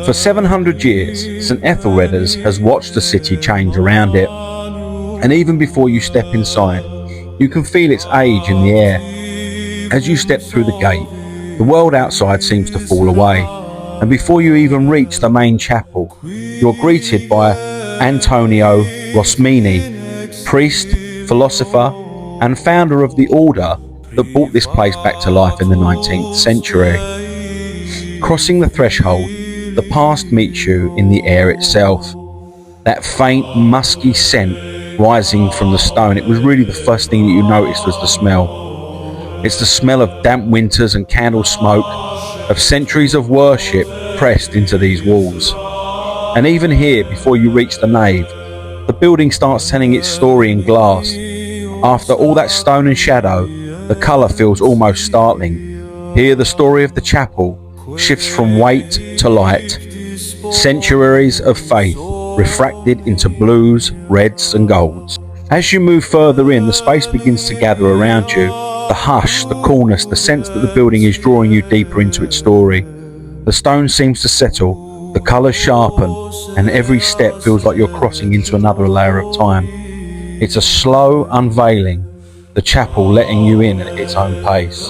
For 700 years, St Etheldreda has watched the city change around it, and even before you step inside, you can feel its age in the air. As you step through the gate, the world outside seems to fall away, and before you even reach the main chapel, you're greeted by Antonio Rosmini, priest, philosopher, and founder of the order that brought this place back to life in the 19th century. Crossing the threshold, the past meets you in the air itself. That faint, musky scent rising from the stone, it was really the first thing that you noticed was the smell. It's the smell of damp winters and candle smoke, of centuries of worship pressed into these walls. And even here, before you reach the nave, the building starts telling its story in glass. After all that stone and shadow, the colour feels almost startling. Here the story of the chapel shifts from weight to light. Centuries of faith refracted into blues, reds and golds. As you move further in, the space begins to gather around you. The hush, the coolness, the sense that the building is drawing you deeper into its story. The stone seems to settle, the colours sharpen, and every step feels like you're crossing into another layer of time. It's a slow unveiling, the chapel letting you in at its own pace.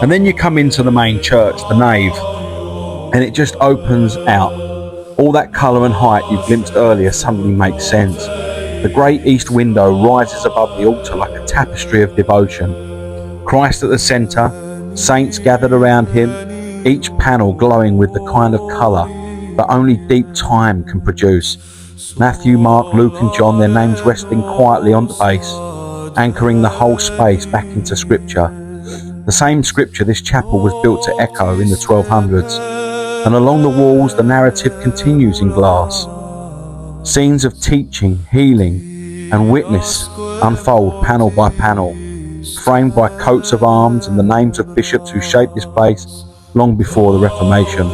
And then you come into the main church, the nave, and it just opens out. All that colour and height you glimpsed earlier suddenly makes sense. The great east window rises above the altar like a tapestry of devotion. Christ at the centre, saints gathered around him, each panel glowing with the kind of colour that only deep time can produce. Matthew, Mark, Luke and John, their names resting quietly on the base, anchoring the whole space back into scripture. The same scripture this chapel was built to echo in the 1200s, and along the walls the narrative continues in glass. Scenes of teaching, healing and witness unfold panel by panel, framed by coats of arms and the names of bishops who shaped this place long before the Reformation.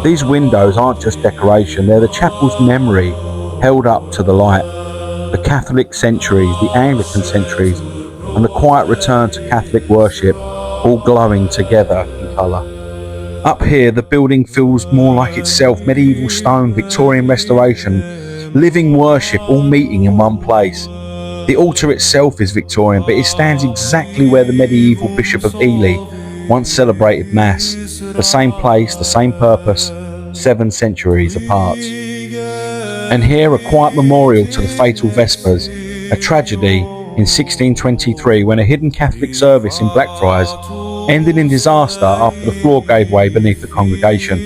These windows aren't just decoration, they're the chapel's memory held up to the light. The Catholic centuries, the Anglican centuries, and the quiet return to Catholic worship, all glowing together in colour. Up here, the building feels more like itself, medieval stone, Victorian restoration, living worship, all meeting in one place. The altar itself is Victorian, but it stands exactly where the medieval Bishop of Ely once celebrated Mass. The same place, the same purpose, 7 centuries apart. And here, a quiet memorial to the fatal Vespers, a tragedy in 1623 when a hidden Catholic service in Blackfriars ended in disaster after the floor gave way beneath the congregation.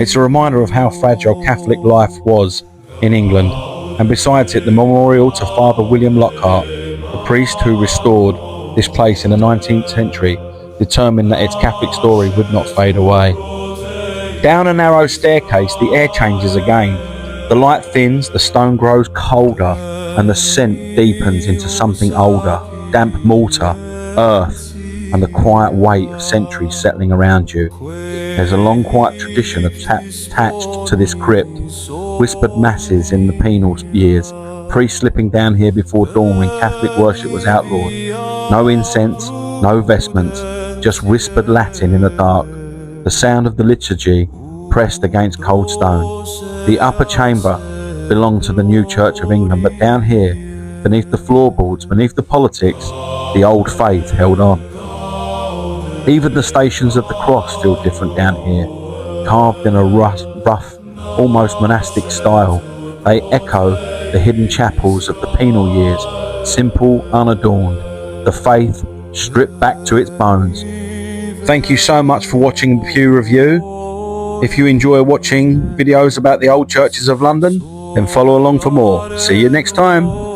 It's a reminder of how fragile Catholic life was in England, and besides it, the memorial to Father William Lockhart, the priest who restored this place in the 19th century, determined that its Catholic story would not fade away. Down a narrow staircase, the air changes again. The light thins, the stone grows colder, and the scent deepens into something older, damp mortar, earth, and the quiet weight of centuries settling around you. There's a long quiet tradition attached to this crypt. Whispered masses in the penal years, priests slipping down here before dawn when Catholic worship was outlawed. No incense, no vestments, just whispered Latin in the dark. The sound of the liturgy pressed against cold stone. The upper chamber belonged to the new Church of England, but down here, beneath the floorboards, beneath the politics, the old faith held on. Even the Stations of the Cross feel different down here, carved in a rough, almost monastic style. They echo the hidden chapels of the penal years, simple, unadorned, the faith stripped back to its bones. Thank you so much for watching the Pew Review. If you enjoy watching videos about the old churches of London, then follow along for more. See you next time.